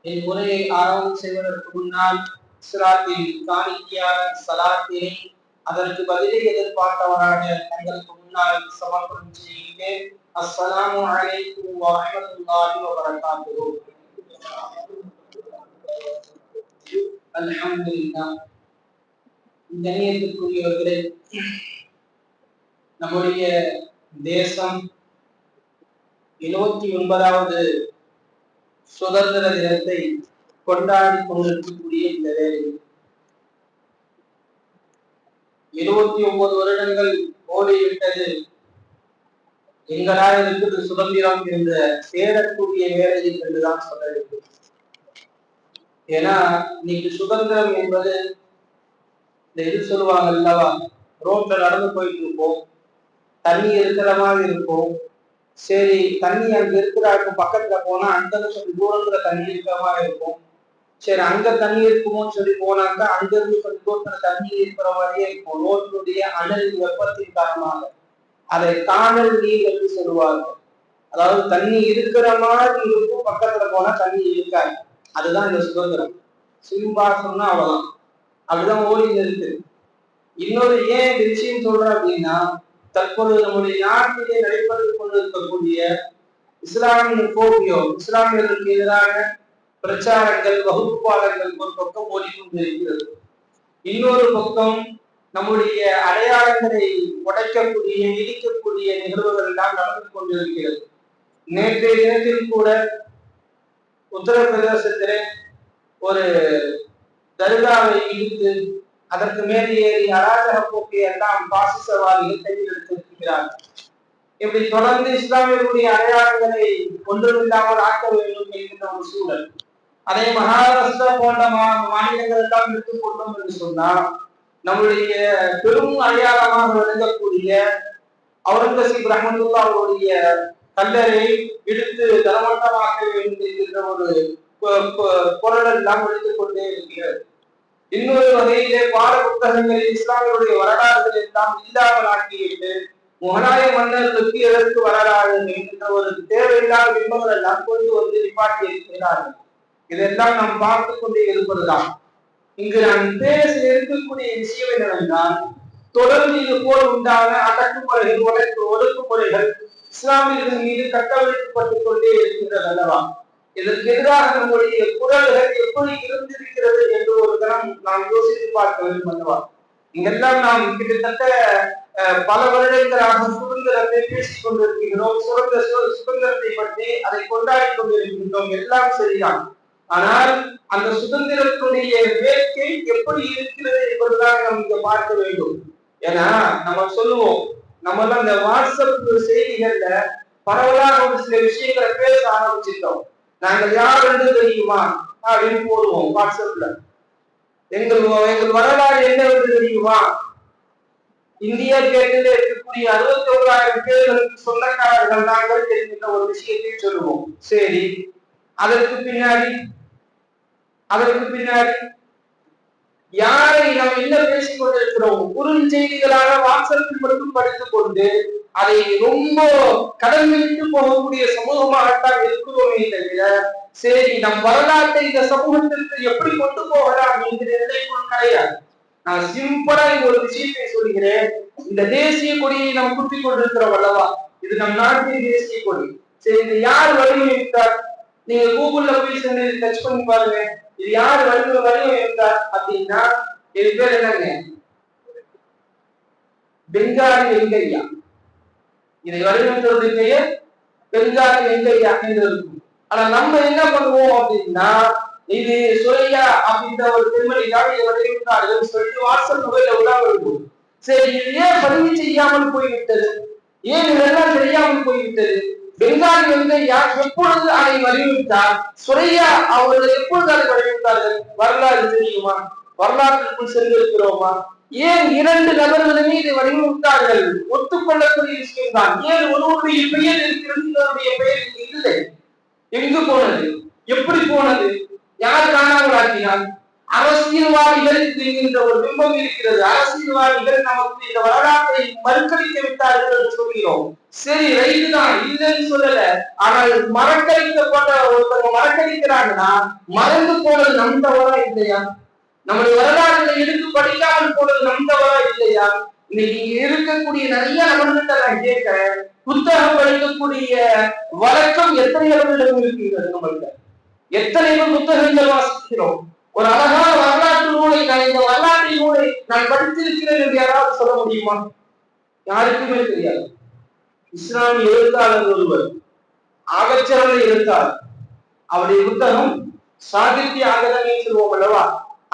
என் உரையை ஆரம்பம் செய்வதற்கு முன்னால் இஸ்லாத்தில் காணிக்கையான சலாத்தினை அதற்கு பதிலை எதிர்பார்த்தவராக தங்களுக்கு முன்னால் சமர்ப்பணம் செய்கிறேன். அஸ்ஸலாமு அலைக்கும் வரஹ்மத்துல்லாஹி வபரகாத்துஹு. அல்ஹம்துலில்லாஹ். கண்ணியத்திற்குரியவர்களே, நம்முடைய தேசம் 79வது சுதந்திர தினத்தை கொண்டாடி கொண்டிருக்கக்கூடிய இந்த வேளையில் 79 வருடங்கள் ஓடிவிட்டது. எங்கடா இருக்குது சுதந்திரம் என்ற தேடக்கூடிய வேலையில் என்றுதான் சொல்ல வேண்டும். ஏன்னா இன்னைக்கு சுதந்திரம் என்பது இந்த இது சொல்லுவாங்க அல்லவா, ரோட்ல நடந்து போயிட்டு இருப்போம், தண்ணி இருக்கிற மாதிரி இருக்கும். சரி, தண்ணி அங்க இருக்கிறாருக்கும் பக்கத்துல போனா அந்த கொஞ்சம் தூரத்துல தண்ணி இருக்கிற மாதிரி இருக்கும். சரி, அங்க தண்ணி இருக்குமோன்னு சொல்லி போனாக்கா அங்க இருந்து கொஞ்சம் தூரத்துல தண்ணி இருக்கிற மாதிரியே இருக்கும். ரோட்டினுடைய அனல் வெப்பத்தின் காரணமாக அதை காணல் நீர் என்று சொல்லுவார்கள். அதாவது தண்ணி இருக்கிற மாதிரி இருக்கும், பக்கத்துல போனா தண்ணி இருக்காது. அதுதான் இந்த சுதந்திரம். சிம்பா சொன்னா அவ்வளவுதான், அப்படிதான் ஓடி இருக்கு. இன்னொரு ஏன் இந்த விஷயம் சொல்றேன் அப்படின்னா, தற்பொழுது நம்முடைய நாட்டிலே நடைபெற்றுக் கொண்டிருக்கக்கூடிய இஸ்லாமியர்களுக்கு எதிரான பிரச்சாரங்கள், வகுப்பாளர்கள் ஒரு பக்கம் ஓடிக்கொண்டிருக்கிறது. இன்னொரு பக்கம் நம்முடைய அடையாளங்களை உடைக்கக்கூடிய, இடிக்கக்கூடிய நிகழ்வுகள் எல்லாம் நடந்து கொண்டிருக்கிறது. நேற்றைய தினத்தில் கூட உத்தரப்பிரதேசத்திலே ஒரு தர்காவை இடித்து அதற்கு மேலே ஏறி அராஜக போக்கை எல்லாம் பாசிசவாதிகள் கையில் எடுத்திருக்கிறார்கள். இப்படி தொடர்ந்து இஸ்லாமியர்களுடைய அடையாளங்களை ஒன்றுமில்லாமல் ஆக்க வேண்டும் என்கின்ற ஒரு சூழல். அதை மகாராஷ்டிரா போன்ற மாநிலங்கள் எல்லாம் எடுத்துக்கொண்டோம் என்று சொன்னால், நம்முடைய பெரும் அடையாளமாக விளங்கக்கூடிய அவுரங்கசீப் ரஹ்மத்துல்லாஹ் அவருடைய கல்லறை இடித்து தரமட்டமாக்க வேண்டும் என்கின்ற ஒரு குரல் எல்லாம் எடுத்துக் கொண்டே இருக்கிறது. இன்னொரு வகையிலே பாட புத்தகங்களில் இஸ்லாமியருடைய வரலாறுகள் எல்லாம் இல்லாமல் ஆக்கிவிட்டு முகலாய மன்னர்களுக்கு எதற்கு வரலாறு என்கின்ற ஒரு தேவையில்லாத பிம்பங்கள் எல்லாம் கொண்டு வந்து நிப்பாட்டி இருக்கிறார்கள். இதெல்லாம் நாம் பார்த்து கொண்டே இருப்பதுதான். இங்கு நான் பேச இருக்கக்கூடிய விஷயம் என்னவென்றால், தொடர்ந்து இது போல் உண்டான அடக்குமுறைகள், ஒடுக்குமுறைகள் இஸ்லாமியர்கள் மீது கட்டவிழ்க்கப்பட்டுக் கொண்டே இருக்கின்றது அல்லவா? இதற்கு எதிராக நம்முடைய குரல்கள் எப்படி இருந்திருக்கிறது என்று ஒரு தினம் நாம் யோசித்து பார்க்க வேண்டும் அல்லவா? இங்கெல்லாம் நாம் கிட்டத்தட்ட பல வருடங்களாக சுதந்திரத்தை பேசிக் கொண்டிருக்கிறோம், சுதந்திரத்தை பற்றி அதை கொண்டாடி கொண்டிருக்கின்றோம், எல்லாம் சரிதான். ஆனால் அந்த சுதந்திரத்துடைய வேட்கை எப்படி இருக்கிறது என்பதுதான் நாம் இங்க பார்க்க வேண்டும். ஏன்னா நம்ம சொல்லுவோம், நம்ம தான் இந்த வாட்ஸ்அப் செய்திகள்ல பரவலாக ஒரு சில விஷயங்களை பேச ஆரம்பிச்சிட்டோம். நாங்கள் யார் என்று தெரியுமா அப்படின்னு போடுவோம் வாட்ஸ்அப்ல. எங்கள் வரலாறு என்னவென்று தெரியுமா? இந்தியா கேட்டில் இருக்கக்கூடிய 61,000 பேர்களுக்கு சொந்தக்காரர்கள் நாங்கள் தெரிகின்ற ஒரு விஷயத்தை சொல்லுவோம். சரி, அதற்கு பின்னாடி யாரை நாம் என்ன பேசிக் கொண்டிருக்கிறோம்? குறுஞ்செய்திகளாக வாட்ஸ்அப்பில் மட்டும் படித்துக் கொண்டு அதை ரொம்ப கடந்து விட்டு போகக்கூடிய சமூகமாகத்தான் இருக்கிறோமே தவிர, சரி நம் வரலாற்றை இந்த சமூகத்திற்கு எப்படி கொண்டு போகலாம் என்கிற நிலைக்குள் கிடையாது. நான் சிம்பிளா ஒரு விஷயத்தை சொல்கிறேன். இந்த தேசிய கொடியை நாம் குத்திக் கொண்டிருக்கிறோம் அல்லவா? இது நம் நாட்டின் தேசிய கொடி. சரி, இது யார் வடிவமைத்தார்? நீங்க கூகுள்ல போய் சென்று டச் பண்ணி பாருங்க. இது யார் வடிவமைத்தார் அப்படின்னா, இது பேர் என்னங்க? பெங்காலி வெங்கையா. இதை வடிவமைத்தது பெயர் பெங்காலி வெங்கையா என்று இருக்கும். ஆனா நம்ம என்ன பண்ணுவோம் அப்படின்னா, இது சுரையா அப்படின்ற ஒரு பெண்மணி தான் இதை வடிவமைத்தார்கள் சொல்லிட்டு வாட்ஸ்அப் மொபைல்ல உலா இருக்கும். சரி, இது ஏன் பதிவு செய்யாமல் போய்விட்டது? ஏன் இதெல்லாம் தெரியாமல் போய்விட்டது? பெங்காலி வெங்கையா எப்பொழுது அதை வடிவமைத்தார்? சுரையா அவர்கள் எப்பொழுது அதை வடிவமைத்தார்கள்? வரலாறு தெரியுமா? வரலாற்றுக்குள் சென்றிருக்கிறோமா? ஏன் 2 நபர்களுமே இதை வடிவமைத்தார்கள்? ஒத்துக்கொள்ளக்கூடிய விஷயம் தான். ஏன் ஒருவருடைய பெயர் இருக்கிறது, இன்னொருடைய பெயர் இல்லை? எங்கு போனது? எப்படி போனது? யார் காணாமல் ஆக்கினார்? அரசியல்வாதிகள் என்கின்ற ஒரு பிம்பம் இருக்கிறது. அரசியல்வாதிகள் நமக்கு இந்த வரலாற்றை மறுக்கடிக்க விட்டார்கள் என்று சொல்கிறோம். சரி, ரைட்டு தான், இல்லைன்னு சொல்லல. ஆனால் மறக்கடிக்கப்பட்ட ஒருத்தவங்க மறக்கடிக்கிறாங்கன்னா மறந்து போனது நம் தவறா இல்லையா? நம்முடைய வரலாறுகளை எடுத்து படிக்காமல் போனது நம் தவறா இல்லையா? இன்னைக்கு இங்க இருக்கக்கூடிய நிறைய நபர்கிட்ட நான் கேட்கிறேன், புத்தகம் படிக்கக்கூடிய வழக்கம் எத்தனை அளவிடம் இருக்கிறது நம்மள்கிட்ட? எத்தனை புத்தகங்கள் வாசிக்கிறோம்? ஒரு அழகான வரலாற்று நூலை, நான் இந்த வரலாற்று நூலை நான் படித்திருக்கிறேன் என்று யாராவது சொல்ல முடியுமா? யாருக்குமே தெரியாது. இஸ்லாமிய எழுத்தாளர் ஒருவர், ஆகச்சிறந்த எழுத்தாளர், அவருடைய புத்தகம் சாகித்ய அகாதமி சொல்லுவோம் அல்லவா,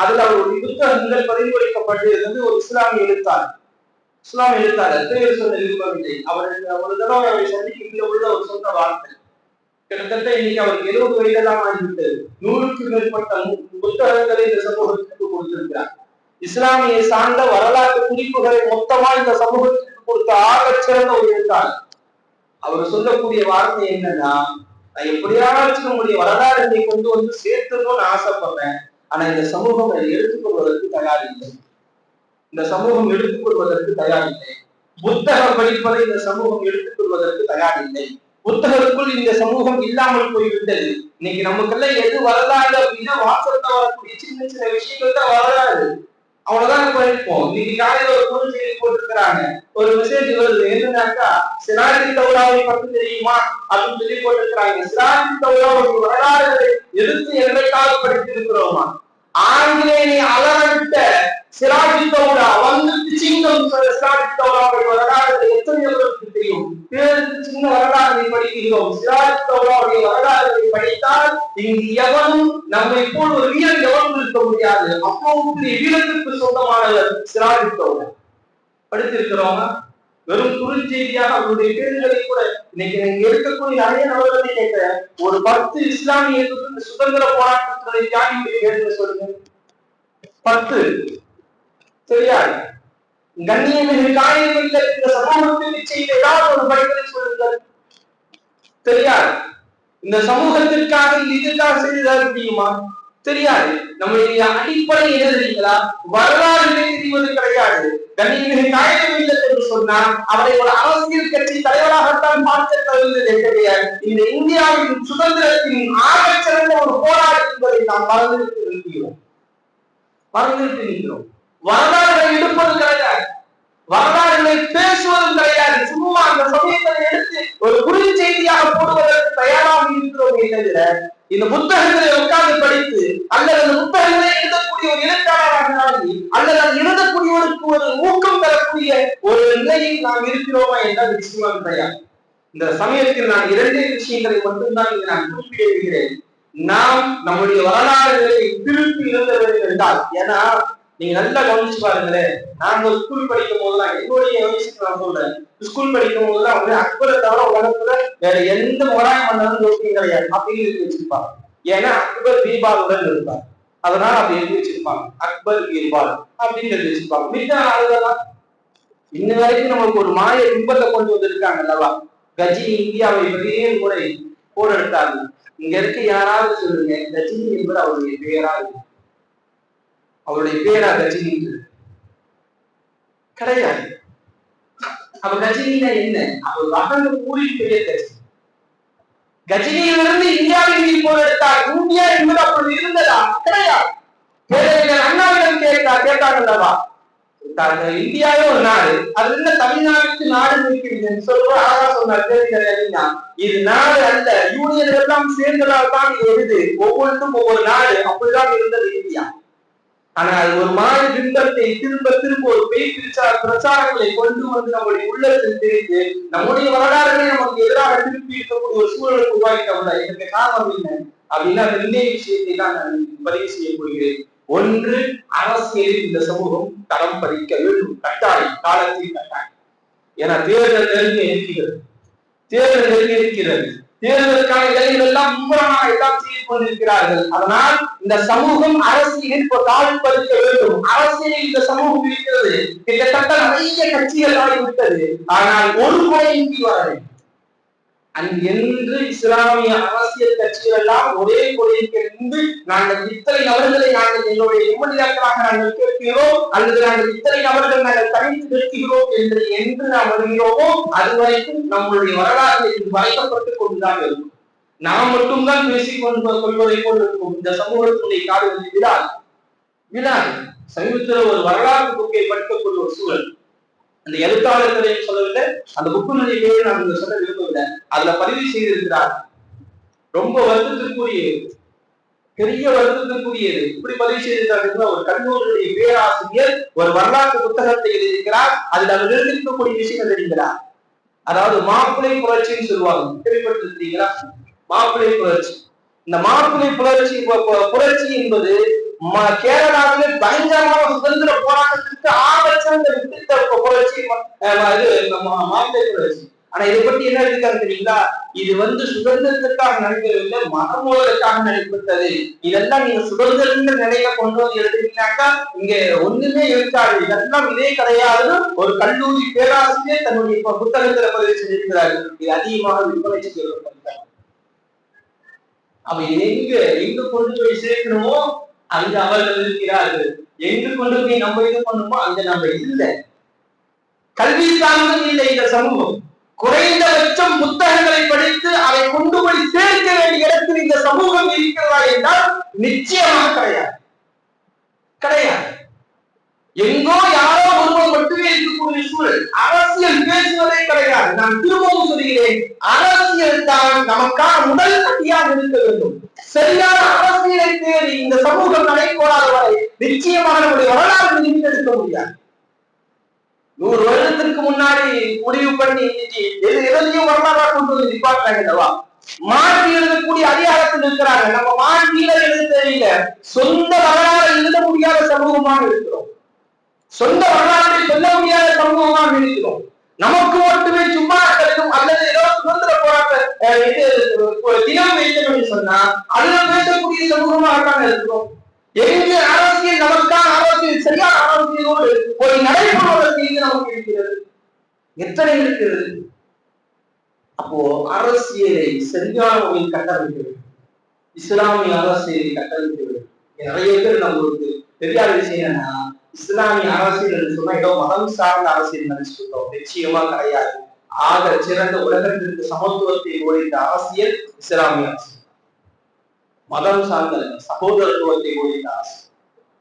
அதுல அவருடைய புத்தகங்கள் பரிந்துரைக்கப்பட்டிருந்தது. ஒரு இஸ்லாமிய எழுத்தாளர், இஸ்லாமிய எழுத்தாளர், பேர் சொல்ல விரும்பவில்லை. ஒரு தடவை அவரை சந்திக்கின்ற பொழுது அவர் சொன்ன வார்த்தை, கிட்டத்தட்ட இன்னைக்கு அவருக்கு 70 வயதெல்லாம் ஆகிவிட்டது. 100க்கு மேற்பட்ட புத்தகங்களை இந்த சமூகத்திற்கு கொடுத்திருக்கிறார். இஸ்லாமிய சார்ந்த வரலாற்று குறிப்புகளை மொத்தமா இந்த சமூகத்திற்கு கொடுத்த ஆகச் சிறந்த ஒரு எழுத்தாளர். அவர் சொல்லக்கூடிய வார்த்தை என்னன்னா, நான் எப்படியாச்சும் நம்முடைய வரலாறுகளை கொண்டு வந்து சேர்த்தணும்னு ஆசைப்படுறேன். ஆனா இந்த சமூகம் அதை எடுத்துக்கொள்வதற்கு தயாரில்லை. இந்த சமூகம் எடுத்துக்கொள்வதற்கு தயாரில்லை. புத்தகம் படிப்பதை இந்த சமூகம் எடுத்துக்கொள்வதற்கு தயாரில்லை. புத்தகத்துக்குள் இந்த சமூகம் இல்லாமல் போய்விட்டது. இன்னைக்கு நமக்கெல்லாம் எது வரலாறு அப்படின்னா, வாசல்ல வரக்கூடிய சின்ன சின்ன விஷயங்கள் தான் வரலாறு. அவ்வளவுதான் படிப்போம். இன்னைக்கு காலையில ஒரு பொருள் செய்தி போட்டிருக்கிறாங்க, ஒரு மெசேஜ் வருது, என்னன்னாக்கா சிராஜி தௌலாவை பற்றி தெரியுமா அப்படின்னு சொல்லி போட்டிருக்கிறாங்க. சிராஜி தௌலாவுடைய வரலாறுகளை எடுத்து என்னைக்காக படித்திருக்கிறோமா? ஆங்கிலேயனை அலறவிட்ட சிராஜி தௌலா வந்து சிங்கம். சிராஜி தௌலாவுடைய வரலாறு எத்தனை பேருக்கு தெரியும்? பேருக்கு சின்ன வரலாறுகளை படிக்கிறோம். சிராஜி தௌலாவுடைய வரலாறுகளை படித்தால் இங்கு எவனும் நம்மை போல் ஒரு வீரன் எவனும் இருக்க முடியாது. அப்போது வீரத்திற்கு சொந்தமானவர் சிராஜி தௌலா. படித்திருக்கிறோமா? வெறும் குறுஞ்செய்தியாக அவருடைய பேர்களை கூட இன்னைக்கு நீங்க இருக்கக்கூடிய நிறைய நபர்களை கேட்க, ஒரு 10 இஸ்லாமிய சுதந்திர போராட்டத்தினுடைய தியாகியுடைய பேர்களை சொல்லுங்க. 10 தெரியாது. கண்ணியமிகு காரியங்கள் இந்த சமூகத்திற்கு செய்த ஏதாவது ஒரு படிப்பை சொல்லுங்கள். தெரியாது. இந்த சமூகத்திற்காக இதுக்காக செய்ததாக தெரியுமா? தெரியாது. நம்முடைய அடிப்படை என்ன தெரியுங்களா? வரலாறு தெரிவது கிடையாது. கண்ணியமிகு காயம் இல்லை என்று சொன்னால் அவரை ஒரு அரசியல் கட்சி தலைவராகத்தான் பார்க்க தகுந்ததே கிடையாது. இந்த இந்தியாவின் சுதந்திரத்தின் ஆகச் சிறந்த ஒரு போராட்டம் என்பதை நாம் மறந்துவிட்டு நிற்கிறோம். வரலாறுகளை எடுப்பது கிடையாது, வரலாறுகளை பேசுவதும் கிடையாது. சும்மா அந்த சமயத்தை எடுத்து ஒரு குறுஞ்செய்தியாக போடுவதற்கு தயாராக இருக்கிறோம் தவிர, இந்த புத்தகங்களை உட்கார்ந்து படித்து அல்லது அந்த புத்தகங்களை எழுதக்கூடிய ஒரு எழுத்தாளராக அல்லது அது எழுதக்கூடியவருக்கு ஒரு ஊக்கம் தரக்கூடிய ஒரு நிலையில் நாம் இருக்கிறோமா என்றால் நிச்சயமாக கிடையாது. இந்த சமயத்தில் நான் 2 விஷயங்களை மட்டும்தான் இங்கு நான் குறிப்பிடுகிறேன். நாம் நம்முடைய வரலாறுகளை திருப்பி எழுத வேண்டும் என்றால், ஏன்னா நீங்க நல்லா கவனிச்சு பாருங்களேன், நாங்க ஸ்கூல் படிக்கும் போதுதான், என்னுடைய வயசுக்கு நான் சொல்றேன், ஸ்கூல் படிக்கும் போதுதான் வந்து அக்பரை தவிர உலகத்துல வேற எந்த முறாய் மன்னரும் யோசிக்க கிடையாது அப்படின்னு எழுதி வச்சிருப்பாங்க. ஏன்னா அக்பர் பீர்பாலுடன் இருப்பார், அதனால அப்படி எழுதி வச்சிருப்பாங்க, அக்பர் பீர்பால் அப்படின்னு எழுதி வச்சிருப்பாங்க. மிக அதுதான் இன்ன வரைக்கும் நமக்கு ஒரு மாய பிம்பத்தை கொண்டு வந்திருக்காங்க அல்லவா. கஜினி இந்தியாவை பெரிய முறை போர் எடுத்தாங்க. இங்க இருக்க யாராவது சொல்லுங்க, கஜினி என்பது அவருடைய பெயரா? அவருடைய பேரா கஜினி? கிடையாது. அப்ப கஜினினா என்ன? அவர் வகங்க ஊரின் பெயர் கஜினி. கஜினியிலிருந்து இந்தியாவின் மீது போர் எடுத்தார். இந்தியா என்பது அப்பொழுது இருந்ததா? கிடையாது. பேரறிஞர் அண்ணாவிடம் கேட்டாங்கல்லவா, இந்தியாவே ஒரு நாடு, அதுல இருந்த தமிழ்நாட்டுக்கு நாடு இருக்கிறது சொல்ற அழகா சொன்னார். இது நாடு அல்ல, யூனியன் எல்லாம் சேர்ந்ததால் தான் இது வருது, ஒவ்வொன்றும் ஒவ்வொரு நாடு. அப்படிதான் இருந்தது இந்தியா. ஆனால் ஒரு மாநில பிம்பத்தை திரும்ப திரும்ப ஒரு பிரச்சாரங்களை கொண்டு வந்து நம்முடைய உள்ளத்தில் தெரிந்து நம்முடைய வரலாறுகளை நமக்கு எதிராக திருப்பி இருக்கக்கூடிய ஒரு சூழலுக்கு உருவாக்கிட்டவங்க. இதற்கு காரணம் என்ன அப்படின்னா, 2 விஷயத்தை தான் நான் பதிவு செய்ய போகிறேன். ஒன்று, அரசியலில் இந்த சமூகம் தடம் பதிக்க வேண்டும், கட்டாயம், காலத்தில் கட்டாயம். ஏன்னா தேர்தல் நெருங்கி இருக்கிறது, தேர்தலுக்கான வேலைகள் எல்லாம் மும்முரமாக எல்லாம் செய்து கொண்டிருக்கிறார்கள். அதனால் இந்த சமூகம் அரசியலில் இப்போ தாழ் பதிக்க வேண்டும். அரசியலில் இந்த சமூகம் இருக்கிறது, கிட்டத்தட்ட நிறைய கட்சிகள் ஆகிவிட்டது. ஆனால் ஒரு முறையின்றி வர வேண்டும். என்று இஸ்லாமிய அரசியல் கட்சிகள் எல்லாம் ஒரே கொள்கைக்கு இருந்து நாங்கள் இத்தனை நபர்களை நாங்கள் எங்களுடைய எம்எல்ஏக்களாக நாங்கள் கேட்கிறோம் அல்லது நாங்கள் இத்தனை நபர்கள் நாங்கள் தனித்து நிற்கிறோம் என்று நாம் வருகிறோமோ அதுவரைக்கும் நம்மளுடைய வரலாறு வரைக்கப்பட்டுக் கொண்டுதான் இருக்கும். நாம் மட்டும்தான் பேசிக் கொள்வதை போல் இருக்கும். இந்த சமூகத்தினுடைய காடுகளில் விழாது சமீபத்தில் ஒரு வரலாற்று புக்கை படிக்கக்கூடிய ஒரு சூழல். அந்த எழுத்தாளர்களை சொல்லவில்லை, அந்த புக்கினுடைய பேரை நான் இங்க சொல்ல விரும்பவில்லை. அதுல பதிவு செய்திருக்கிறார். ரொம்ப வருத்தத்திற்குரியது, பெரிய வருத்தத்திற்குரியது. இப்படி பதிவு செய்திருக்கிறார். ஒரு கல்லூரியுடைய பேராசிரியர் ஒரு வரலாற்று புத்தகத்தை எழுதியிருக்கிறார். அதில் அவர் எழுதியிருக்கக்கூடிய விஷயங்கள் எழுதுகிறார். அதாவது மாப்பிள்ளை புரட்சின்னு சொல்லுவாங்க, கேள்விப்பட்டிருக்கிறீங்களா? மாப்பிள்ளை புரட்சி. இந்த மாப்பிள்ளை புரட்சி என்பது கேரளாவிலே பயங்கரமான சுதந்திர போராட்டத்திற்கு ஆபத்தான புரட்சி மாப்பிள்ளை புரட்சி. ஆனா இதை பத்தி என்ன இருக்காரு தெரியுங்களா? இது சுதந்திரத்திற்காக நடைபெறவில்லை, மதமோதலுக்காக நடைபெற்றது. இதெல்லாம் நீங்க சுதந்திர நிலையில கொண்டு வந்து எழுதுறீங்கன்னாக்கா இங்க ஒண்ணுமே இருக்காது. இதெல்லாம் இதே கிடையாது. ஒரு கல்லூரி பேராசிரியர் தன்னுடைய புத்தகத்துல பதிவு செஞ்சிருக்கிறாரு. இது அதிகமாக விற்பனை செய்யப்பட்டார். அவ எங்க கொண்டு போய் சேர்க்கணுமோ அங்க அவர்கள் இருக்கிறார்கள். எங்கு கொண்டு போய் நம்ம இது பண்ணுமோ அங்க நம்ம இல்லை. கல்வி சார்ந்தும் இல்லை இந்த சமூகம். குறைந்தபட்சம் புத்தகங்களை படித்து அதை கொண்டு போய் சேர்க்க வேண்டிய இடத்தில் இந்த சமூகம் இருக்கிறதா என்றால் நிச்சயமாக கிடையாது. எங்கோ யாரோ ஒருவர் மட்டுமே இருக்கக்கூடிய சூழல். அரசியல் பேசுவதே கிடையாது. நான் திரும்பவும் சொல்கிறேன், அரசியல் தான் நமக்கான முதல் கட்டியாக இருக்க வேண்டும். சரியான அரசியலை தேடி இந்த சமூகம் நடைபெறாத வரை நிச்சயமாக நம்முடைய வரலாறு எடுக்க முடியாது. 100 வருடத்திற்கு முன்னாடி முடிவு பண்ணி எதையும் வரலாறா கொண்டு வந்து நிப்பாட்டாங்க. மாற்றி எழுதக்கூடிய அதிகாரத்தில் இருக்கிறாங்க. நம்ம மாற்றியில எழுத தெரியல. சொந்த வரலாறு எழுத முடியாத சமூகமாக இருக்கிறோம். சொந்த வரலாற்றை சொல்ல முடியாத சமூகமாக இருக்கிறோம். நமக்கு மட்டுமே சும்மா கிடைக்கும் அல்லது ஏதோ சுதந்திர போராட்ட தினம் வைக்கணும்னு சொன்னா அதுல பேசக்கூடிய சமூகமாக இருக்கிறோம். எங்கு அரசியல் நமக்கான அரசியல் சரியான அரசியலோடு ஒரு நடைபெறுவதற்கு இது நமக்கு இருக்கிறது, எத்தனை இருக்கிறது. அப்போ அரசியலை சரியான முறையில் கட்டமைக்க வேண்டும். இஸ்லாமிய அரசியலை கட்டமைக்க வேண்டும். நிறைய பேர் நம்மளுக்கு தெரியாத விஷயம் என்னன்னா, இஸ்லாமிய அரசியல் சொன்னா ஏதோ மதம் சார்ந்த அரசியல் நினைச்சுட்டோம். நிச்சயமா கிடையாது. ஆக சிறந்த உலகத்திற்கு சமத்துவத்தை ஒழித்த அரசியல் இஸ்லாமிய அரசியல். மதம் சார்ந்த சகோதரத்துவத்தை ஒழித்த அரசியல்.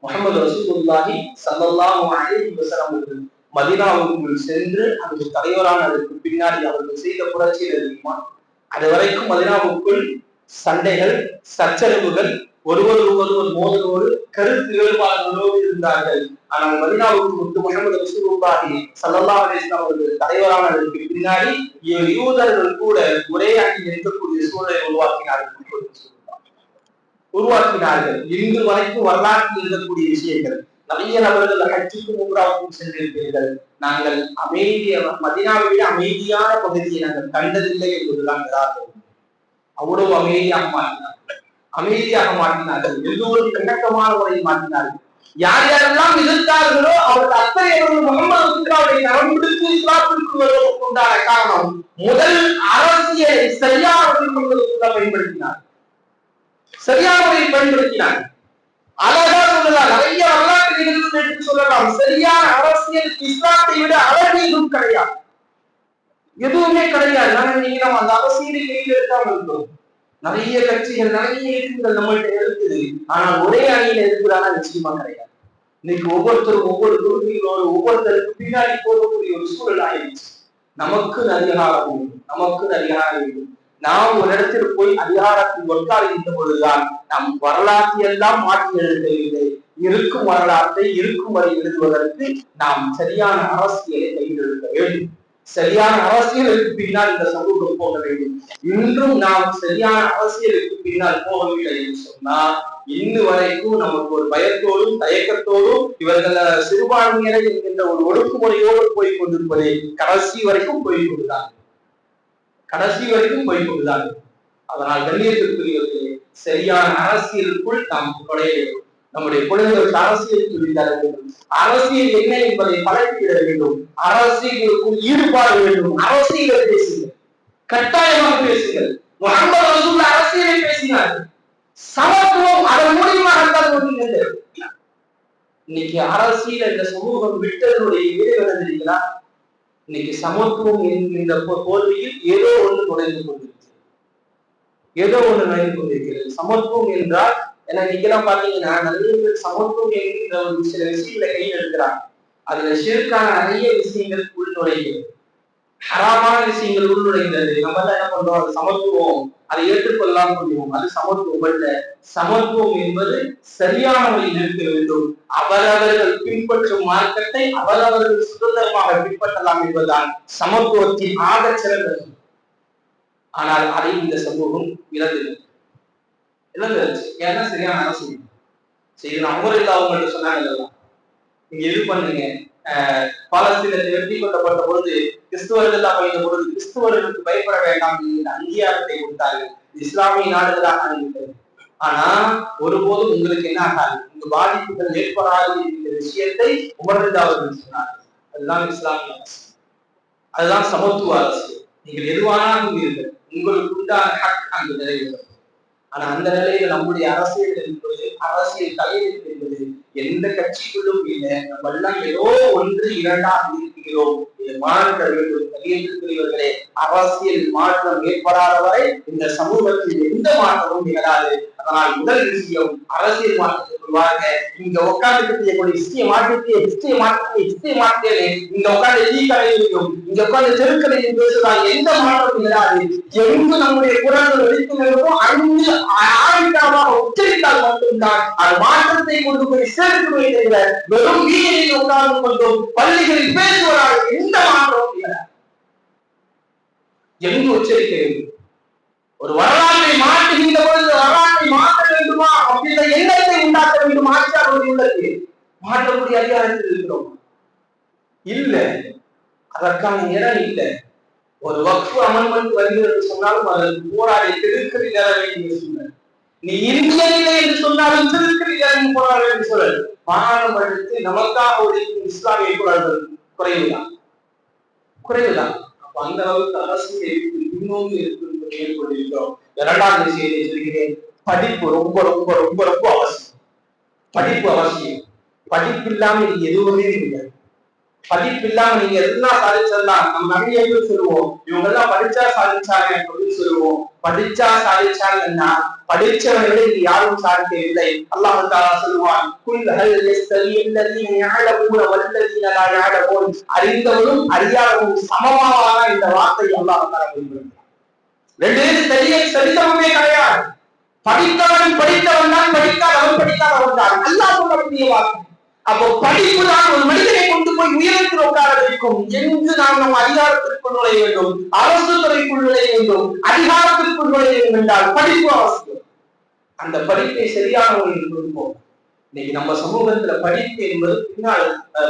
முஹம்மது ரசூலுல்லாஹி ஸல்லல்லாஹு அலைஹி வஸல்லம் மதீனாவுக்குள் சென்று அந்த தலைவரான அதற்கு பின்னாடி அவர்கள் செய்த புரட்சியில் இருக்குமா, அது வரைக்கும் மதீனாவுக்குள் சண்டைகள், சச்சரவுகள், ஒருவர் மோதலோடு கருத்து வேறுபாடுகளோடு இருந்தார்கள். ஆனால் மதீனாவுக்கு முத்து முஹம்மது ரசூலுல்லாஹி ஸல்லல்லாஹு அலைஹி வஸல்லம் அவர்கள் தலைவரானதற்கு பின்னாடி யூதர்கள் கூட ஒரே அணியில் இருக்கக்கூடிய சூழலை உருவாக்கினார்கள். இன்று வரைக்கும் வரலாற்றில் இருக்கக்கூடிய விஷயங்கள். நிறைய நபர்கள் ஹஜ்ஜுக்கும் உம்ராவுக்கும் சென்றிருக்கிறீர்கள். நாங்கள் மதீனாவை விட அமைதியான பகுதியை நாங்கள் கண்டதில்லை என்பதுதான் யதார்த்தம். அவ்வளவு அமைதியாக மாற்றினார்கள். எல்லோரும் இணக்கமான முறையில் மாற்றினார்கள். யார் யாரெல்லாம் எதிர்த்தார்களோ அவர்கள் அத்தனை முகமது ரசூலுல்லாஹ்வை நரம் பிடித்து இஸ்லாத்திற்கு வருவதற்கு உண்டான காரணம் முதல் அரசியலை சரியான முறையில் பயன்படுத்தினார். சரியான முறையில் பயன்படுத்தினார். அழகா சொல்லலாம், நிறைய வரலாற்று நிகழ்வுகள் எடுத்து சொல்லலாம். சரியான அரசியல் இஸ்லாத்தை விட அழகு எதுவும் கிடையாது, எதுவுமே கிடையாது. நம்ம அந்த அரசியலை கையில் எடுக்காமல் இருக்கிறோம். நிறைய கட்சிகள், நிறைய இயக்கங்கள் நம்மள்கிட்ட இருக்குது. ஆனால் ஒரே அணியில இருக்கிறானா நிச்சயமா கிடையாது. இன்னைக்கு ஒவ்வொருத்தரும் ஒவ்வொரு கொள்கைகளோடு ஒவ்வொருத்தருக்கு பின்னாடி போகக்கூடிய ஒரு சூழல் ஆயிடுச்சு. நமக்கு அதிகாரம் வேண்டும். நாம் ஒரு இடத்தில் போய் அதிகாரத்தில் உட்கார்கின்ற பொழுதுதான் நம் வரலாற்றை எல்லாம் மாற்றி எழுதவில்லை. இருக்கும் வரலாற்றை இருக்கும் வரை எழுதுவதற்கு நாம் சரியான அரசியலை கையில் எழுத வேண்டும். சரியான அரசியலுக்கு பின்னால் இந்த சமூகம் போக வேண்டும். இன்றும் நாம் சரியான அரசியலுக்கு பின்னால் போகவில்லை என்று சொன்னால் இன்று வரைக்கும் நமக்கு ஒரு பயத்தோடும் தயக்கத்தோடும் இவர்கள் சிறுபான்மையினர் என்கின்ற ஒரு ஒடுக்குமுறையோடு போய் கொண்டிருப்பதை கடைசி வரைக்கும் போய் கொண்டுதான். அதனால் கண்ணியத்திற்குரியவர்களே, சரியான அரசியலுக்குள் நாம் நுழைய வேண்டும். நம்முடைய குழந்தைகளுக்கு அரசியல் சொல்லித்தர வேண்டும். அரசியல் என்ன என்பதை பழக்கிவிட வேண்டும். அரசியலுக்குள் ஈடுபாடு வேண்டும். அரசியலை பேசுங்கள். கட்டாயமாக பேசுங்கள். முஹம்மது ரசூலுல்லாஹ் அரசியலை பேசினார்கள். சமத்துவம் அதன் மூலியமாகத்தான் ஒன்றிணைந்தது. இன்னைக்கு அரசியல் இந்த சமூகம் விட்டதனுடைய விளைவு தெரியுங்களா? இன்னைக்கு சமத்துவம் என்கின்ற போர்வையில் ஏதோ ஒன்று நுழைந்து கொண்டிருக்கிறது. சமத்துவம் என்றால் ஏன்னா இன்னைக்கெல்லாம் பாத்தீங்கன்னா நிறைய பேர் சமத்துவம் என்கின்ற ஒரு சில விஷயங்களை கையில் எடுக்கிறாங்க. அதுல ஷிர்கான நிறைய விஷயங்கள் உள்நுழைகிறது, ஹராமான விஷயங்கள் உள்நுழைந்தது. நம்ம என்ன பண்றோம்? அது சமத்துவம், அதை ஏற்றுக்கொள்ளலாம் முடியும். அது சமத்துவம் அல்ல. சமத்துவம் என்பது சரியான வழியில் இருக்க வேண்டும். அவரவர்கள் பின்பற்றும் மார்க்கத்தை அவரவர்கள் சுதந்திரமாக பின்பற்றலாம் என்பதுதான் சமத்துவத்தின் ஆக சிறந்தது. ஆனால் அதை இந்த சமூகம் இழந்துருச்சு. ஏன்னா சரியான அரசு சரி அமரில்லா அவங்கள்ட்ட சொன்னாங்க, நீங்க எது பண்ணுங்க, பாலஸ்தீனத்தை வெற்றி கொள்ளப்பட்ட பொழுது கிறிஸ்துவர்கள் தான் பயந்த பொழுது கிறிஸ்துவர்களுக்கு பயப்பட வேண்டாம் என்கிற அங்கீகாரத்தை கொடுத்தார்கள். இஸ்லாமிய நாடுகளாக அணுகிட்டது. ஆனா ஒருபோதும் உங்களுக்கு என்ன ஆகாது, உங்க பாதிப்புகள் ஏற்படாது என்கிற விஷயத்தை உமரில்லா அவர்கள் சொன்னார்கள். அதுதான் இஸ்லாமிய அரசு, அதுதான் சமத்துவ அரசு. நீங்கள் எதுவானாலும் இருங்கள், உங்களுக்கு உண்டான ஹக் அங்கு நிறைவேறும். ஆனா அந்த நிலையில நம்முடைய அரசியல் என்பது, அரசியல் தலைவர் என்பது எந்த கட்சிக்குள்ளும் இல்லை. நம்ம எல்லாம் ஏதோ ஒன்று இரண்டாக இருக்கிறோம். இது மாற்ற வேண்டும். தலைவர்களே, அரசியல் மாற்றம் ஏற்படாத வரை இந்த சமூகத்தில் எந்த மாற்றமும் நிகழாது. அதனால் முதல் விஷயம் அரசியல் மாற்றத்திற்குள்ளாக இங்க உட்கார்ந்து ஹிஸ்டரியை மாற்றே இங்க உட்கார்ந்து டீ கடையிலும் இங்க உட்கார்ந்து தெருக்கடையில் பேசுறாங்க. எந்த மாற்றம் நிகழாது. எங்கு நம்முடைய குரல்கள் வெடிக்கின்றனவோ அங்கு ஆரம்பிக்காமல் உச்சரித்தால் மட்டும்தான் அது மாற்றத்தை கொண்டு போய் சேர்க்கவே தவிர வெறும் வீதியில் உட்கார்ந்து கொண்டும் பள்ளிகளில் பேசுவதாக எந்த மாற்றமும் நிகழாது. எங்கு உச்சரிக்க வேண்டும்? ஒரு வரலாற்றை மாற்றுகின்ற பொழுது வரலாற்றை மாற்ற வேண்டுமா அப்படின்ற எண்ணத்தை உண்டாக்க வேண்டும். ஆட்சியாளர்கள் உள்ளது மாற்றக்கூடிய அதிகாரத்தில் இருக்கிறோம் இல்ல, அதற்கான இடம் இல்லை. ஒரு வக்ஃப் அமெண்ட்மெண்ட் வருகிறது சொன்னாலும் அதற்கு போராடி திருக்கறி தர வேண்டிய சூழல். நீ இந்தியன் இல்லை என்று சொன்னாலும் திருக்கறி தரணும் போராட வேண்டிய சூழல். பாராளுமன்றத்தில் நமக்காக உழைக்கும் இஸ்லாமிய குரல்கள் குறைவுதான். அப்ப அந்த அளவுக்கு அரசியல் பின்னோக்கி இருக்கு கொண்டிருக்கிறோம். இரண்டாவது விஷயத்தை சொல்கிறேன், படிப்பு ரொம்ப ரொம்ப ரொம்ப ரொம்ப அவசியம். படிப்பு அவசியம். படிப்பு இல்லாம நீங்க எதுவுமே முடியாது. படிப்பு இல்லாம நீங்க எல்லாம் சாதிச்சிடலாம். நம்ம நிறைய பேர் சொல்லுவோம், இவங்க எல்லாம் படிச்சா சாதிச்சாங்க அப்படின்னு சொல்லுவோம். படிச்சா சாதிச்சாங்கன்னா படிச்சவர்களை இது யாரும் சாதிக்கவில்லை. அல்லாஹ் தஆலா சொல்லுவான், குல் ஹல் யஸ்தவில்லதீன யஅலமூன வல்லதீன லா யஅலமூன். அறிந்தவரும் அறியாதவரும் சமமாக இந்த வார்த்தை அல்லாஹ் தஆலா சொல்கிறார். ரெண்டு சரிசமமே கிடையாது. படித்தவன் படித்தவன் தான், படிக்காதவன் படிக்காதவன் தான். அல்லாஹ் சொல்லக்கூடிய வார்த்தை. அப்போ படிப்பு தான் ஒரு மனிதனை கொண்டு போய் உயரத்தில் உட்கார வைக்கும். எங்கு நாம் நம் அதிகாரத்திற்குள் நுழைய வேண்டும், அரசு துறைக்குள் நுழைய வேண்டும், அதிகாரத்திற்குள் நுழைய வேண்டும் என்றால் படிப்பு அவசியம். அந்த படிப்பை சரியான முறையில் கொடுப்போம். இன்னைக்கு நம்ம சமூகத்துல படிப்பு என்பது பின்னால்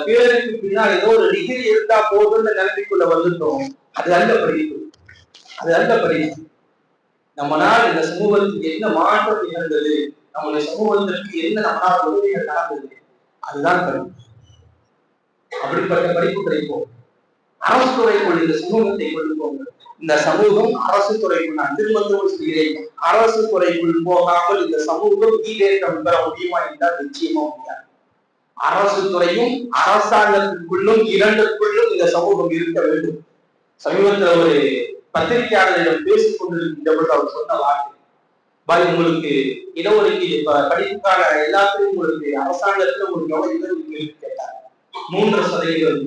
பேருக்கு பின்னால் ஏதோ ஒரு டிகிரி இருந்தா போதும்னு நிலைமைக்குள்ள வந்துட்டோம். அது அல்ல படிப்பு, அது அல்ல படிப்பு. நம்மளால் இந்த சமூகத்துக்கு என்ன மாற்றம் நிகழ்ந்தது, நம்முடைய சமூகத்திற்கு என்ன நம்மளால் உதவிகள் நடந்தது, அதுதான் படிப்பு. அப்படிப்பட்ட படிப்பு கிடைப்போம். அரசு துறைக்குள் இந்த சமூகத்தை கொடுப்போம். இந்த சமூகம் அரசு துறைக்குள், நான் திரும்ப சொல்கிறேன், அரசு துறைக்குள் போகாமல் இந்த சமூகம் ஈடேற்றம் பெற முடியுமா என்றால் நிச்சயமா முடியாது. அரசு துறையும் அரசாங்கத்திற்குள்ளும் இரண்டுக்குள்ளும் இந்த சமூகம் இருக்க வேண்டும். சமீபத்தில் ஒரு பத்திரிகையாளரிடம் பேசிக் கொண்டிருக்கின்ற பொழுது அவர் சொன்ன வார்த்தை, பாய் உங்களுக்கு இடஒதுக்கீடு படிப்புக்கான எல்லாத்தையும் உங்களுக்கு அரசாங்கத்துல உங்களுக்கு எவ்வளவு இடஒதுக்கீடு கேட்டார்? 3%.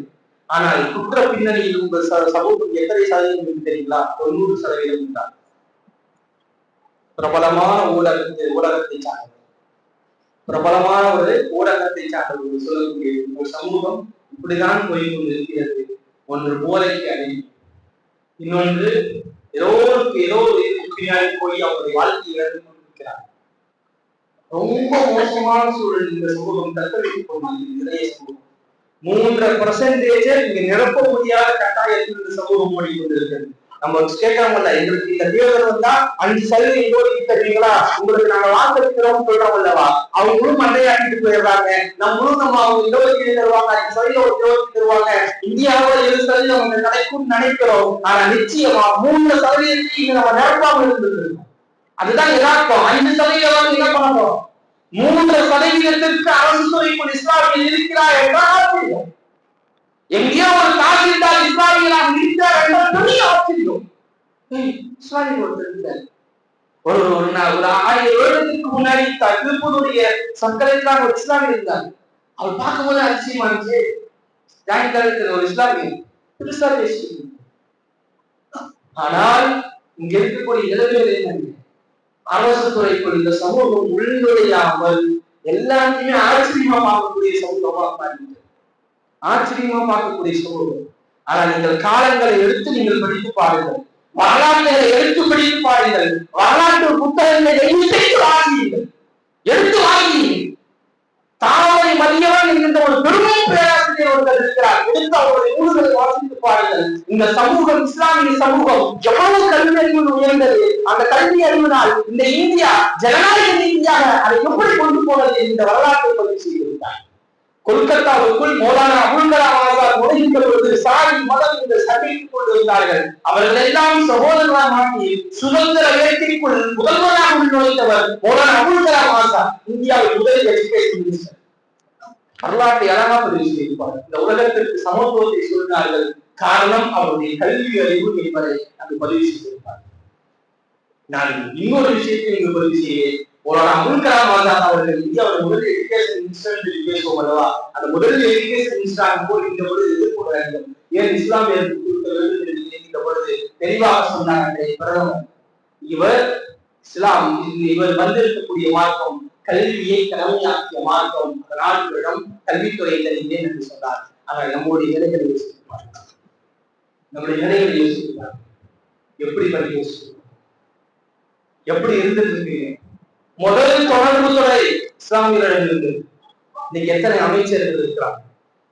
ஆனால் குற்ற பின்னணியில் உங்கள் சமூகம் எத்தனை சதவீதம் தெரியுங்களா? 90% தான். பிரபலமான ஊடகத்தை சார்ந்த பிரபலமான ஒரு ஊடகத்தை சார்ந்தவர்கள் சொல்லக்கூடிய உங்கள் சமூகம் இப்படிதான் போய் கொண்டிருக்கிறது. ஒன்று போதைக்கு அடையும், இன்னொன்று ஏதோ பின்னாடி போய் அவருடைய வாழ்க்கையை இழந்து கொண்டிருக்கிறார். ரொம்ப மோசமான சூழல் இந்த சமூகம் தத்தளித்துக் கொண்டிருக்கிறது. நிறைய சமூகம் 3% இங்க நிரப்ப முடியாத கட்டாயத்தில் இந்த சமூகம் ஓடிக்கொண்டிருக்கிறது. நம்ம கேட்கறோம்ல, எங்களுக்கு இந்த தேர்தல் வந்தா 5% யோசிச்சு தருவீங்களா, உங்களுக்கு நாங்க வாக்களிக்கிறோம் சொல்றோம் அல்லவா, அவங்களும் மண்டையாட்டிட்டு போயிடுறாங்க. நம்ம அவங்க 20 தருவாங்க, 5% யோசிச்சு தருவாங்க, இந்தியாவோட 7% அவங்க கிடைக்கும் நினைக்கிறோம். ஆனா நிச்சயமா 3% நம்ம நிரப்பாமல் இருந்திருக்கோம். அதுதான் யதார்த்தம். 5% என்ன பண்ணணும்? 3% அரசு துறைக்குள் இஸ்லாமியில் இருக்கிறார் என்றால் எங்கேயோ ஒரு தாசில்தார் இஸ்லாமியராக இருக்கிறார் என்றால் பெரிய ஆச்சரியம். இஸ்லாமிய ஒரு 1000 வருடத்துக்கு முன்னாடி திருப்பூருடைய சர்க்கரைக்கான ஒரு இஸ்லாமியர் இருந்தார். அவர் பார்க்கும்போது அதிசயமா இருந்துச்சு. ஒரு இஸ்லாமியர் பெருசா பேசி, ஆனால் இங்க இருக்கக்கூடிய இளைஞர்கள் என்ன, அரசு துறைக்குள் இந்த சமூகம் உள்நுழையாமல் எல்லாத்தையுமே ஆச்சரியமா பார்க்கக்கூடிய சமூகமா மாறிவிட்டது. ஆச்சரியமா பார்க்கக்கூடிய சமூகம். ஆனால் நீங்கள் காலங்களை எடுத்து நீங்கள் படித்து பாருங்கள், வரலாற்றுகளை எடுத்து படித்து பாருங்கள், வரலாற்று புத்தகங்களை வாங்கியுங்கள், எடுத்து வாங்கியுங்கள். தாமரை மதியவன் என்கின்ற ஒரு பெரும் பேராசிரியர் ஒருத்தர் இருக்கிறார். எடுத்து அவருடைய நூல்களை வாசித்து பாருங்கள். இந்த சமூகம், இஸ்லாமிய சமூகம் எவ்வளவு கல்வி அறிவு உயர்ந்தது. அந்த கல்வி அறிவினால் இந்த இந்தியா ஜனநாயக இந்தியாக அதை எப்படி கொண்டு போனது என்ற வரலாற்றை பதிவு செய்திருந்தார். கொல்கத்தாவுக்குள் மௌலானா அபுல் கலாம் ஆசாத் நுழைகின்ற பொழுது சாதி மதம் என்று சண்டைத்துக் கொண்டிருந்தார்கள். அவர்கள் எல்லாம் சகோதரராக மாற்றி சுதந்திர வேட்கைக்குள் முதல்வராக உள்நுழைத்தவர் மௌலானா அபுல் கலாம் ஆசாத், இந்தியாவில் முதல் எஜுகேஷன் மினிஸ்டர். வரலாற்றை அழகா பதிவு செய்திருப்பார். இந்த உலகத்திற்கு சமத்துவத்தை சொன்னார்கள். காரணம் அவருடைய கல்வி அறிவு என்பதை அங்கு பதிவு செய்திருப்பார். நான் இன்னொரு விஷயத்தை இங்கு பதிவு செய்கிறேன். அபுல் கலாம் ஆசாத் அவர்கள் இந்தியாவில் முதல் எஜுகேஷன் மினிஸ்டர் பேசுவோம் அல்லவா, அந்த முதல் எஜுகேஷன் மினிஸ்டராக போல் இந்த பொழுது எதிர்ப்பு வேண்டும், ஏன் இஸ்லாமியருக்கு கொடுக்க வேண்டும் என்று இந்த பொழுது தெளிவாக சொன்னாங்க பிரதமர். இவர் வந்திருக்கக்கூடிய மார்க்கம் கல்வியை கடமையாக்கிய மார்க்கம், அதனால் கல்வித்துறை தருகிறேன் என்று சொன்னார். ஆனால் நம்முடைய நிலைகளை யோசிப்பார், நம்முடைய நிலைகளை யோசிப்பார். எப்படி படிக்க யோசிக்கிறோம், எப்படி இருந்திருக்கு? முதல் தொடர்பு துறை இஸ்லாமியர்கள் இருந்து இன்னைக்கு எத்தனை அமைச்சர்கள் இருக்கிறாங்க,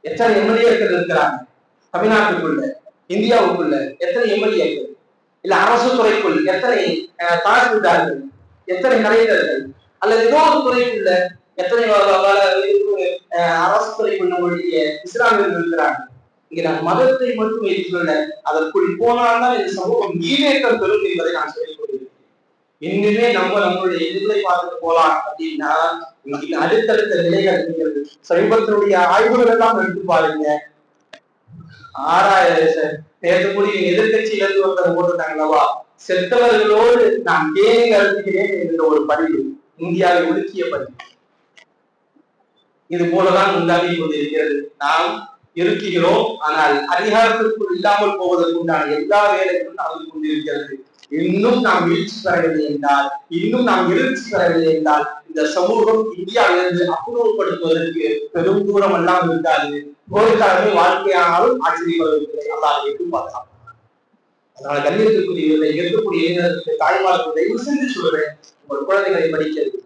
எத்தனை எம்எல்ஏக்கள் இருக்கிறாங்க தமிழ்நாட்டுக்குள்ள, இந்தியாவுக்குள்ள எத்தனை எம்எல்ஏக்கள், இல்ல அரசு துறைக்குள் எத்தனை தாசில்தார்கள், எத்தனை கலைஞர்கள், அல்லது ஏதோ ஒரு துறைக்குள்ள எத்தனை அரசு துறைக்குள் நம்மளுடைய இஸ்லாமியர்கள் இருக்கிறாங்க. இங்க நான் மதத்தை மட்டும் வைத்துள்ள அதற்குள் போனால்தான் இந்த சமூகம் ஈவேற்றம் பெறும் என்பதை நான் சொல்லிக் கொள்கிறேன். இன்னுமே நம்மளுடைய எதிர்களை பார்த்துட்டு போலாம் அப்படின்னா அடுத்தடுத்த நிலைகள் இருக்கிறது. சமீபத்தினுடைய ஆய்வுகள் எல்லாம் எடுத்து பாருங்க. 6000 நேரத்துக்குரிய எதிர்கட்சியில இருந்து ஒருத்தர் போட்டிருக்காங்களவா, செத்தவர்களோடு நான் தேனி அழுத்துகிறேன் என்ற ஒரு பதிவு இந்தியாவை ஒதுக்கிய பதிவு. இது போலதான் உண்டாகி கொண்டிருக்கிறது. நாம் இருக்கிறோம், ஆனால் அதிகாரத்திற்குள் இல்லாமல் போவதற்கு உண்டான எல்லா வேலைகளும் நடந்து கொண்டிருக்கிறது. இன்னும் நாம் வீழ்ச்சி பெறவில்லை என்றால், இன்னும் நாம் எழுச்சி பெறவில்லை என்றால் இந்த சமூகம் இந்தியாவிலிருந்து அப்புறப்படுத்துவதற்கு பெரும் தூரம் எல்லாம் இருக்காது. போர்க்காலமே வாழ்க்கையானாலும் ஆச்சரியப்படுவதில்லை, அல்லாஹ் எதிர்பார்க்கலாம். அதனால கண்ணியத்திற்குரிய இருக்கக்கூடிய தாய்மார்கள் தயவு செஞ்சு சொல்றேன், உங்கள் குழந்தைகளை படிக்கிறது,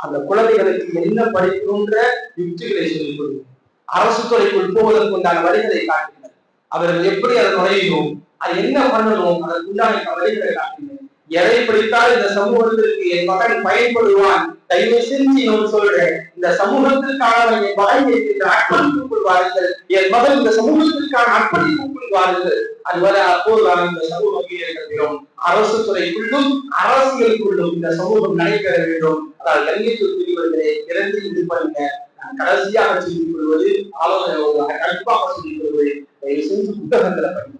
அந்த குழந்தைகளுக்கு என்ன படிக்கணும்ன்ற யுக்திகளை சொல்லிக் கொடுங்க. அரசு துறைக்குள் போவதற்கு உண்டான வழிகளை காட்டுங்கள். அவர்கள் எப்படி அதை நுழையணும், அது என்ன பண்ணணும், அதற்கு உண்டான வழிகளை காட்டுங்க. எதை படித்தால் இந்த சமூகத்திற்கு என் மகன் பயன்படுவான், தயவு செஞ்சு நான் சொல்றேன், இந்த சமூகத்திற்கான என் மகன் இருக்கின்ற அர்ப்பணிப்புக்குள் வாருங்கள், என் மகன் இந்த சமூகத்திற்கான அர்ப்பணிப்புக்குள் வாருங்கள். அதுவரை அப்போதுதான் இந்த சமூகம் ஈடுபடுகிறோம். அரசு துறைக்குள்ளும் அரசியலுக்குள்ளும் இந்த சமூகம் நடைபெற வேண்டும். அதாவது கண்ணியத்திற்குரியவர்களே, இறந்து இது பண்ணுங்க. கடைசியாக சொல்லிக் கொள்வது, கண்டிப்பாக சொல்லிக் கொள்வது, தயவு செஞ்சு புத்தகங்களை படிங்க.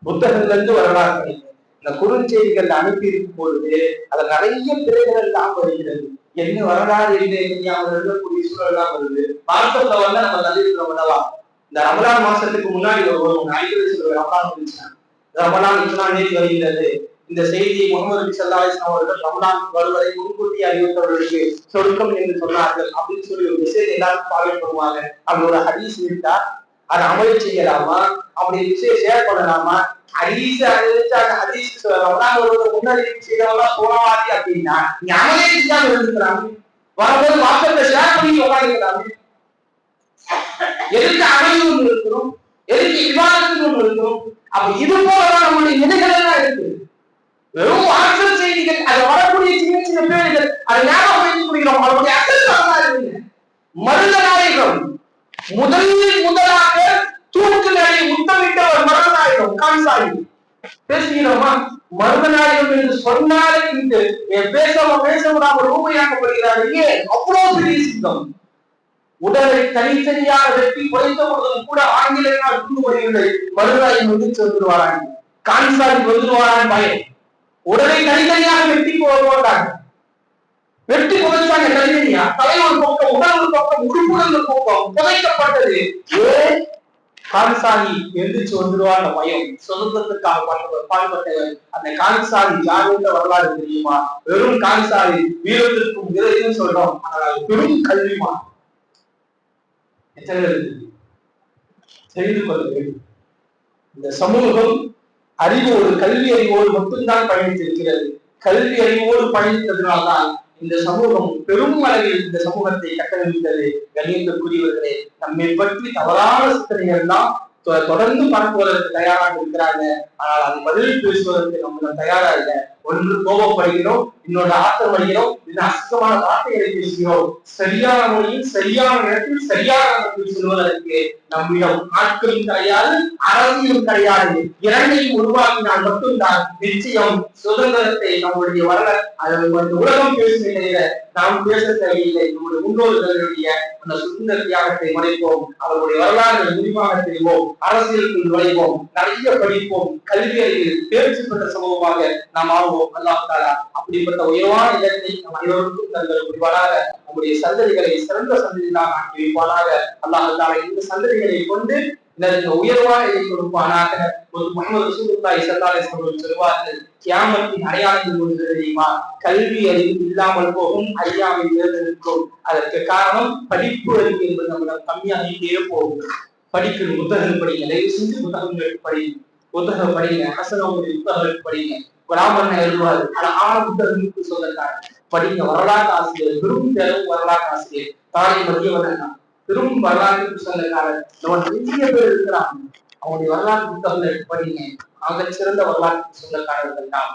புத்தகங்கள்ல இருந்து வரலாறு படிங்க. இந்த குறுஞ்செய்திகள் அனுப்பி இருக்கும் பொழுது அதுல நிறைய பிழைகள் எல்லாம் வருகிறது. என்ன வரலாறு எழுதக்கூடிய சூழல் எல்லாம் வருது. வாட்ஸ்அப்ல வந்து நம்ம தள்ளிருக்கிறோம் அல்லவா, இந்த ரமலான் மாசத்துக்கு முன்னாடி ஒரு 50 ரமலான் இருந்துச்சுன்னா, ரமலான் இஸ்லாம் நேற்று வருகிறது. இந்த செய்தியை முகமது நபி ஸல்லல்லாஹு அலைஹி வஸல்லம் அவர்கள் ரமலான் வருவதை முன்கூட்டி அறிவித்தவர்களுக்கு சொர்க்கம் என்று சொன்னார்கள் அப்படின்னு சொல்லி ஒரு விஷயம் எல்லாரும் ஃபாலோ பண்ணுவாங்க. அப்படி ஒரு ஹதீஸ் இருக்கா, அதை அமல் செய்யலாமா, அப்படி விஷயம் ஷேர் பண்ணலாமா, ஹதீஸ் ரமலான் வருவதை முன்னாடி செய்யறவங்களா போனவாதி அப்படின்னா நீங்க அமலே செஞ்சாம இருந்துக்கிறாங்க. வரும்போது வாட்ஸ்அப்ல ஷேர் பண்ணி உட்காந்துக்கிறாங்க. எதுக்கு அமைதி ஒன்று இருக்கணும், எதுக்கு விவாதத்துக்கு ஒன்று இருக்கணும்? அப்ப இது போலதான் நம்முடைய நிலைகள் எல்லாம் இருக்கு. வெறும் வாட்ஸ்அப் செய்திகள், அது வரக்கூடிய சின்ன சின்ன பேர்கள், அதை ஞாபகம் வைத்துக் கொள்கிறோம். அவருடைய அசல் வரலாறு இருக்குங்க. மருத நாயகம் முதலாக தூக்கு நிலை முத்தமிட்டவர் மருதநாயகம் கான்சாரி பேசுகிறோமா? மருதநாயகம் என்று சொன்னாலே இந்த பேச ரூபையாக்கப்படுகிறார். ஏன் அவ்வளவு பெரிய சித்தம்? உடலை தனித்தனியாக வெட்டி குறைத்த பொழுதும் கூட ஆங்கிலேயனால் தூண்டுவதில்லை. மருதநாயகம் வந்து வந்துருவாராங்க, கான்சாரி வந்துருவாரான் பயம். உடலை தனித்தனியாக வெட்டி போட்டாங்க, வெட்டி புதைச்சாங்க தனித்தனியா. தலை ஒரு பக்கம், உடல் ஒரு பக்கம், உறுப்புகள் ஒரு பக்கம் புதைக்கப்பட்டது. ஏன்? கான்சாரி எந்திரிச்சு வந்துருவா அந்த பயம். சுதந்திரத்துக்காக பாடுபட்டவர் அந்த கான்சாரி யாருன்ற வரலாறு தெரியுமா? வெறும் கான்சாரி வீரத்திற்கும் வீரத்தையும் சொல்றோம், ஆனால் பெரும் கல்விமான். தெரிந்து கொள்ள வேண்டும். இந்த சமூகம் அறிவோடு, கல்வி அறிவோடு மட்டும்தான் பயணித்திருக்கிறது. கல்வி அறிவோடு பயணித்ததினால்தான் இந்த சமூகம் பெரும் அளவில் இந்த சமூகத்தை கட்டமைத்தது. கண்ணியத்திற்குரியவர்களே, நம்மை பற்றி தவறான சிந்தனைகள் தான் தொடர்ந்து பரப்புவதற்கு தயாராக இருக்கிறாங்க. ஆனால் அது பதில் பேசுவதற்கு நம்ம தயாரா இல்லை. ஒன்று கோபப்படுகிறோம், இன்னொரு ஆத்திரமடைகிறோம், இன்னும் அசுத்தமான வார்த்தைகளை பேசுகிறோம். சரியான மொழியில் சரியான நேரத்தில் சரியான நேரத்தில் சொல்வதற்கு நம்மிடம் ஆட்களும் கிடையாது, அரசியலும் கிடையாது. இரண்டையும் உருவாக்கினால் மட்டும்தான் நிச்சயம் சுதந்திரத்தை நம்முடைய உலகம் பேசுகிற நாம் பேச தேவையில்லை. நம்முடைய முன்னோர்களுடைய அந்த சுதந்திர தியாகத்தை மறைப்போம், அவர்களுடைய வரலாறுகளை விரிவாக தெரிவோம், அரசியலுக்குள் நுழைவோம், நிறைய படிப்போம், கல்வி அறிவில் தேர்ச்சி பெற்ற சமூகமாக நாம் ஆவோம். அல்லாஹ் தஆலா அப்படிப்பட்ட உயர்வான இடத்தை நம் அனைவருக்கும் தங்கள் புரிவானாக. நம்முடைய சந்ததிகளை சிறந்த சந்ததிகளாக ஆக்கி வைப்பானாக. அல்லாஹ் தஆலா இந்த சந்ததிகளை கொண்டு இந்த உயர்வான இதை கொடுப்பானாக. முஹம்மது ரசூலுல்லாஹி ஸல்லல்லாஹு அலைஹி வஸல்லம் சொல்வார்கள், கியாமத்தின் அடையாளங்கள் ஒன்று தெரியுமா? கல்வி அறிவு இல்லாமல் போகும், அறியாமை இருக்கும். அதற்கு காரணம் படிப்பு அறிவு என்பது நம்மிடம் கம்மியாகிட்டே போகும். படிக்கணும், புத்தகம் படிங்க, தயவு செஞ்சு புத்தகங்கள் படிங்க, புத்தகம் படிங்க, ஹசனுடைய புத்தகங்கள் படிங்க. பிராமணன் எழுதுவாரு, அழகான புத்தகங்களுக்கு சொல்லத்தாங்க படிங்க. வரலாற்று ஆசிரியர், பெரும் பெரும் வரலாற்று ஆசிரியர் தாரை மதியவன் தான் பெரும் வரலாற்று புத்தகக்காரர். நம்ம நிறைய பேர் இருக்கிறாங்க, அவங்களுடைய வரலாற்று புத்தகங்கள் படிங்க. ஆக சிறந்த வரலாற்று சொந்தக்காரர்கள் தான்.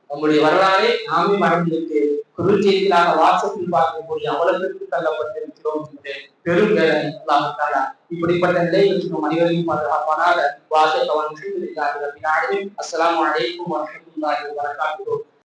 நம்முடைய வரலாறை நாமே மறந்திருக்கு குறுஞ்செய்திகளாக வாட்ஸ்அப்பில் பார்க்கக்கூடிய அவலத்திற்கு தள்ளப்பட்டிருக்கிறோம் என்று பெரும் வேலை. அல்லாஹ் தஆலா இப்படிப்பட்ட நிலைகளுக்கு நம் அனைவரையும் பாதுகாப்பானாக. வாசகவன் அஸ்ஸலாமு அலைக்கும் வரஹ்மத்துல்லாஹி வபரகாத்துஹு.